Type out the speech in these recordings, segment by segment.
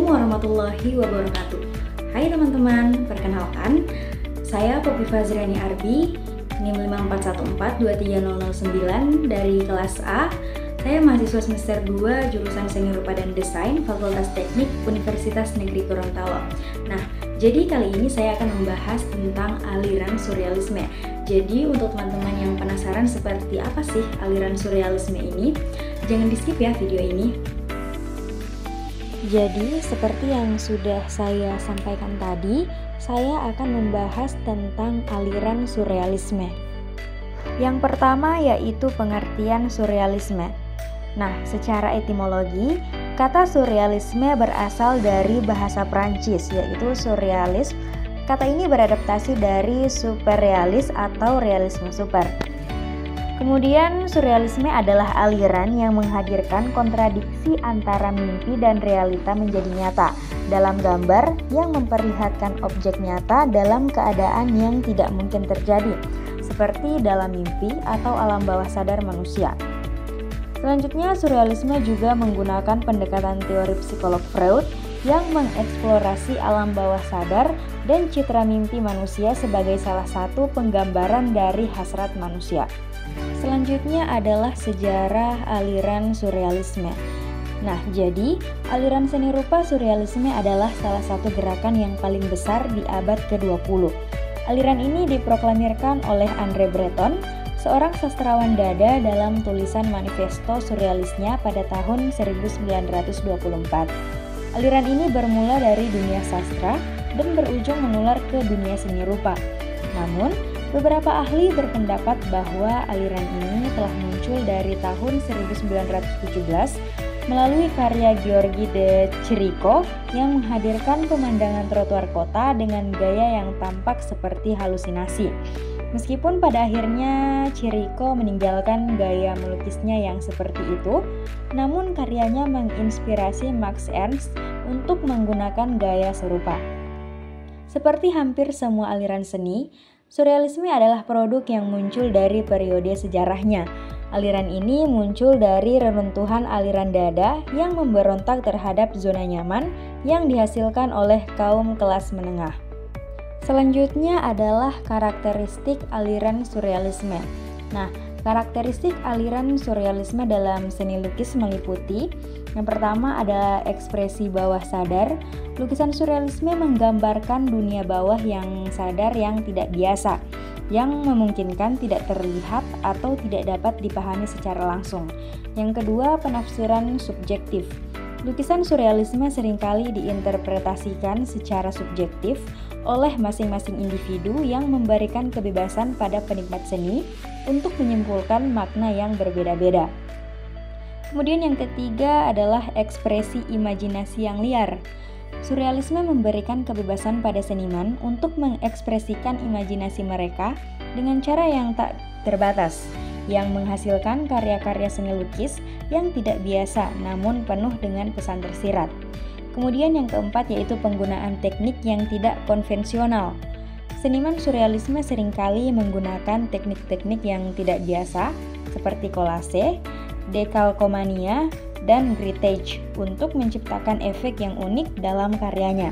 Assalamualaikum warahmatullahi wabarakatuh. Hai teman-teman, perkenalkan saya Poppy Fazriani Arbi, NIM 541423009 dari kelas A. Saya mahasiswa semester 2 jurusan Seni Rupa dan Desain Fakultas Teknik Universitas Negeri Gorontalo. Nah, jadi kali ini saya akan membahas tentang aliran surrealisme. Jadi untuk teman-teman yang penasaran seperti apa sih aliran surrealisme ini, jangan di-skip ya video ini. Jadi, seperti yang sudah saya sampaikan tadi, saya akan membahas tentang aliran surrealisme. Yang pertama yaitu pengertian surrealisme. Nah, secara etimologi, kata surrealisme berasal dari bahasa Prancis, yaitu surrealisme. Kata ini beradaptasi dari superrealis atau realisme super. Kemudian, surrealisme adalah aliran yang menghadirkan kontradiksi antara mimpi dan realita menjadi nyata dalam gambar yang memperlihatkan objek nyata dalam keadaan yang tidak mungkin terjadi, seperti dalam mimpi atau alam bawah sadar manusia. Selanjutnya, surrealisme juga menggunakan pendekatan teori psikolog Freud yang mengeksplorasi alam bawah sadar dan citra mimpi manusia sebagai salah satu penggambaran dari hasrat manusia. Selanjutnya adalah sejarah aliran surrealisme. Nah, jadi aliran seni rupa surrealisme adalah salah satu gerakan yang paling besar di abad ke-20. Aliran ini diproklamirkan oleh André Breton, seorang sastrawan dada dalam tulisan manifesto surrealisnya pada tahun 1924. Aliran ini bermula dari dunia sastra dan berujung menular ke dunia seni rupa. Namun, beberapa ahli berpendapat bahwa aliran ini telah muncul dari tahun 1917 melalui karya Georgi de Chirico yang menghadirkan pemandangan trotoar kota dengan gaya yang tampak seperti halusinasi. Meskipun pada akhirnya Chirico meninggalkan gaya melukisnya yang seperti itu, namun karyanya menginspirasi Max Ernst untuk menggunakan gaya serupa. Seperti hampir semua aliran seni, surrealisme adalah produk yang muncul dari periode sejarahnya. Aliran ini muncul dari reruntuhan aliran dada yang memberontak terhadap zona nyaman yang dihasilkan oleh kaum kelas menengah. Selanjutnya adalah karakteristik aliran surrealisme. Nah, karakteristik aliran surrealisme dalam seni lukis meliputi: yang pertama adalah ekspresi bawah sadar. Lukisan surrealisme menggambarkan dunia bawah yang sadar yang tidak biasa, yang memungkinkan tidak terlihat atau tidak dapat dipahami secara langsung. Yang kedua, penafsiran subjektif. Lukisan surrealisme seringkali diinterpretasikan secara subjektif oleh masing-masing individu yang memberikan kebebasan pada penikmat seni untuk menyimpulkan makna yang berbeda-beda. Kemudian yang ketiga adalah ekspresi imajinasi yang liar. Surrealisme memberikan kebebasan pada seniman untuk mengekspresikan imajinasi mereka dengan cara yang tak terbatas, yang menghasilkan karya-karya seni lukis yang tidak biasa namun penuh dengan pesan tersirat. Kemudian yang keempat yaitu penggunaan teknik yang tidak konvensional. Seniman surrealisme seringkali menggunakan teknik-teknik yang tidak biasa seperti kolase, dekalkomania, dan grittage untuk menciptakan efek yang unik dalam karyanya.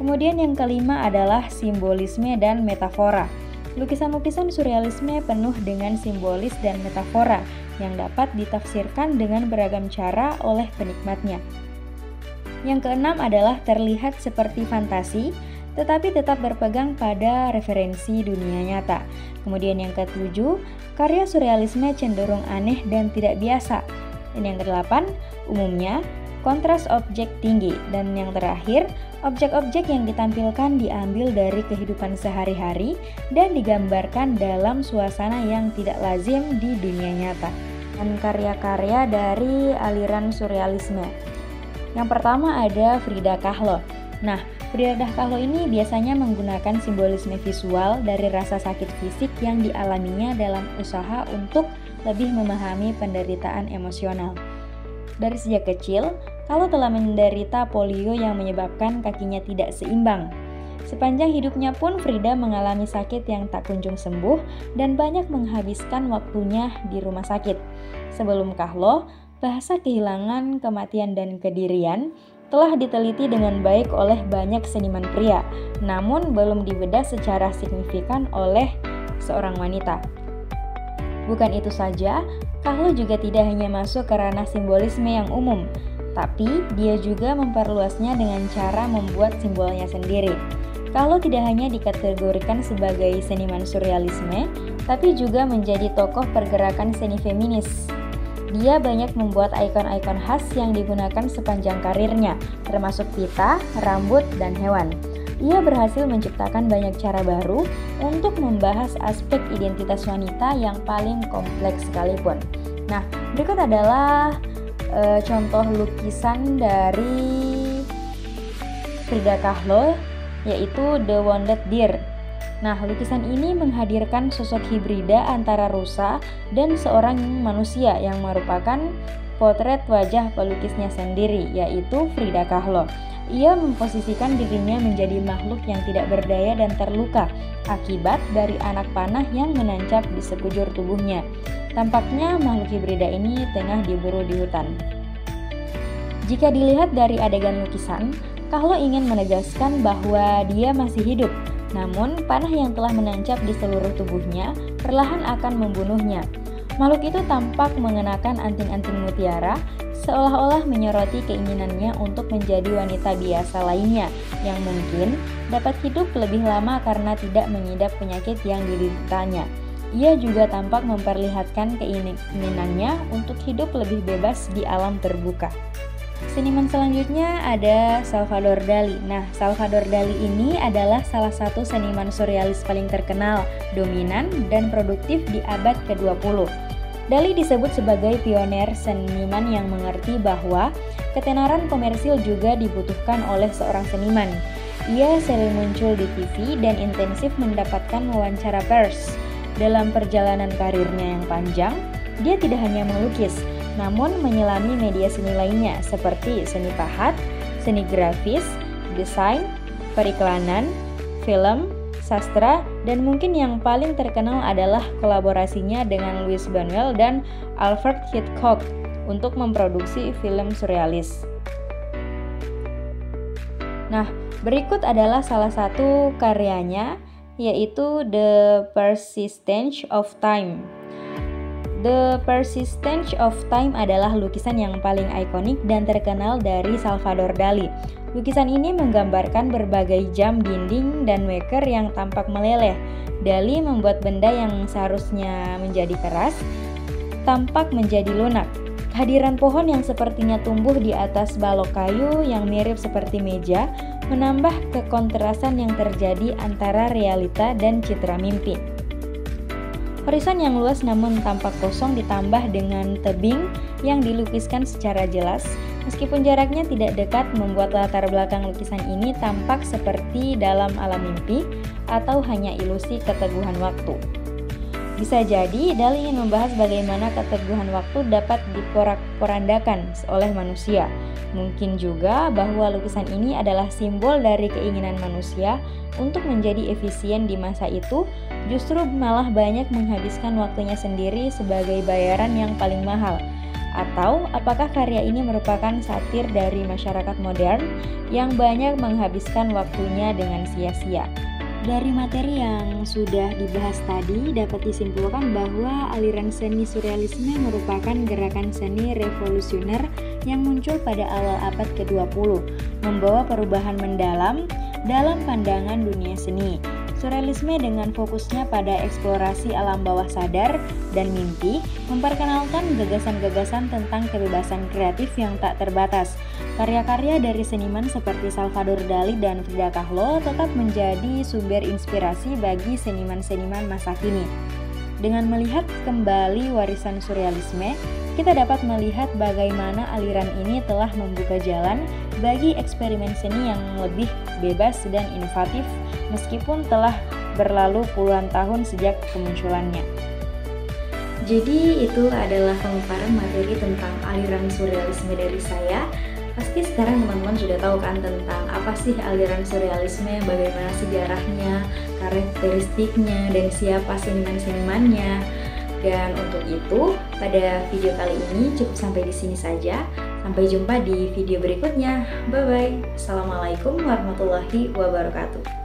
Kemudian yang kelima adalah simbolisme dan metafora. Lukisan-lukisan surrealisme penuh dengan simbolis dan metafora yang dapat ditafsirkan dengan beragam cara oleh penikmatnya. Yang keenam adalah terlihat seperti fantasi, tetapi tetap berpegang pada referensi dunia nyata. Kemudian yang ketujuh, karya surrealisme cenderung aneh dan tidak biasa. Dan yang kedelapan, umumnya kontras objek tinggi. Dan yang terakhir, objek-objek yang ditampilkan diambil dari kehidupan sehari-hari dan digambarkan dalam suasana yang tidak lazim di dunia nyata. Dan karya-karya dari aliran surrealisme. Yang pertama ada Frida Kahlo. Nah, Frida Kahlo ini biasanya menggunakan simbolisme visual dari rasa sakit fisik yang dialaminya dalam usaha untuk lebih memahami penderitaan emosional. Dari sejak kecil, Kahlo telah menderita polio yang menyebabkan kakinya tidak seimbang. Sepanjang hidupnya pun Frida mengalami sakit yang tak kunjung sembuh dan banyak menghabiskan waktunya di rumah sakit. Sebelum Kahlo, bahasa kehilangan, kematian, dan kedirian telah diteliti dengan baik oleh banyak seniman pria, namun belum dibedah secara signifikan oleh seorang wanita. Bukan itu saja, Kahlo juga tidak hanya masuk ke ranah simbolisme yang umum, tapi dia juga memperluasnya dengan cara membuat simbolnya sendiri. Kahlo tidak hanya dikategorikan sebagai seniman surrealisme, tapi juga menjadi tokoh pergerakan seni feminis. Dia banyak membuat ikon-ikon khas yang digunakan sepanjang karirnya, termasuk pita, rambut, dan hewan. Ia berhasil menciptakan banyak cara baru untuk membahas aspek identitas wanita yang paling kompleks sekalipun. Nah, berikut adalah contoh lukisan dari Frida Kahlo, yaitu The Wounded Deer. Nah, lukisan ini menghadirkan sosok hibrida antara rusa dan seorang manusia yang merupakan potret wajah pelukisnya sendiri, yaitu Frida Kahlo. Ia memposisikan dirinya menjadi makhluk yang tidak berdaya dan terluka akibat dari anak panah yang menancap di sekujur tubuhnya. Tampaknya makhluk hibrida ini tengah diburu di hutan. Jika dilihat dari adegan lukisan, Kahlo ingin menegaskan bahwa dia masih hidup, namun panah yang telah menancap di seluruh tubuhnya perlahan akan membunuhnya. Makhluk itu tampak mengenakan anting-anting mutiara, seolah-olah menyoroti keinginannya untuk menjadi wanita biasa lainnya yang mungkin dapat hidup lebih lama karena tidak mengidap penyakit yang dideritanya. Ia juga tampak memperlihatkan keinginannya untuk hidup lebih bebas di alam terbuka. Seniman selanjutnya ada Salvador Dali. Nah, Salvador Dali ini adalah salah satu seniman surrealis paling terkenal, dominan, dan produktif di abad ke-20. Dali disebut sebagai pioner seniman yang mengerti bahwa ketenaran komersil juga dibutuhkan oleh seorang seniman. Ia sering muncul di TV dan intensif mendapatkan wawancara pers. Dalam perjalanan karirnya yang panjang, dia tidak hanya melukis, namun menyelami media seni lainnya seperti seni pahat, seni grafis, desain, periklanan, film, sastra, dan mungkin yang paling terkenal adalah kolaborasinya dengan Louis Buñuel dan Alfred Hitchcock untuk memproduksi film surrealis. Nah, berikut adalah salah satu karyanya, yaitu The Persistence of Time. The Persistence of Time adalah lukisan yang paling ikonik dan terkenal dari Salvador Dali. Lukisan ini menggambarkan berbagai jam dinding dan waker yang tampak meleleh. Dali membuat benda yang seharusnya menjadi keras tampak menjadi lunak. Kehadiran pohon yang sepertinya tumbuh di atas balok kayu yang mirip seperti meja menambah kekontrasan yang terjadi antara realita dan citra mimpi. Horizon yang luas namun tampak kosong ditambah dengan tebing yang dilukiskan secara jelas. Meskipun jaraknya tidak dekat, membuat latar belakang lukisan ini tampak seperti dalam alam mimpi atau hanya ilusi keteguhan waktu. Bisa jadi Dali ingin membahas bagaimana keteguhan waktu dapat diporak-porandakan oleh manusia. Mungkin juga bahwa lukisan ini adalah simbol dari keinginan manusia untuk menjadi efisien di masa itu, justru malah banyak menghabiskan waktunya sendiri sebagai bayaran yang paling mahal. Atau apakah karya ini merupakan satir dari masyarakat modern yang banyak menghabiskan waktunya dengan sia-sia? Dari materi yang sudah dibahas tadi, dapat disimpulkan bahwa aliran seni surrealisme merupakan gerakan seni revolusioner yang muncul pada awal abad ke-20, membawa perubahan mendalam dalam pandangan dunia seni. Surrealisme dengan fokusnya pada eksplorasi alam bawah sadar dan mimpi, memperkenalkan gagasan-gagasan tentang kebebasan kreatif yang tak terbatas. Karya-karya dari seniman seperti Salvador Dali dan Frida Kahlo tetap menjadi sumber inspirasi bagi seniman-seniman masa kini. Dengan melihat kembali warisan surrealisme, kita dapat melihat bagaimana aliran ini telah membuka jalan bagi eksperimen seni yang lebih bebas dan inovatif meskipun telah berlalu puluhan tahun sejak kemunculannya. Jadi itu adalah pemaparan materi tentang aliran surrealisme dari saya. Pasti sekarang teman-teman sudah tahu kan tentang apa sih aliran surrealisme, bagaimana sejarahnya, karakteristiknya, dan siapa seniman-senimannya. Dan untuk itu, pada video kali ini cukup sampai di sini saja. Sampai jumpa di video berikutnya. Bye-bye. Assalamualaikum warahmatullahi wabarakatuh.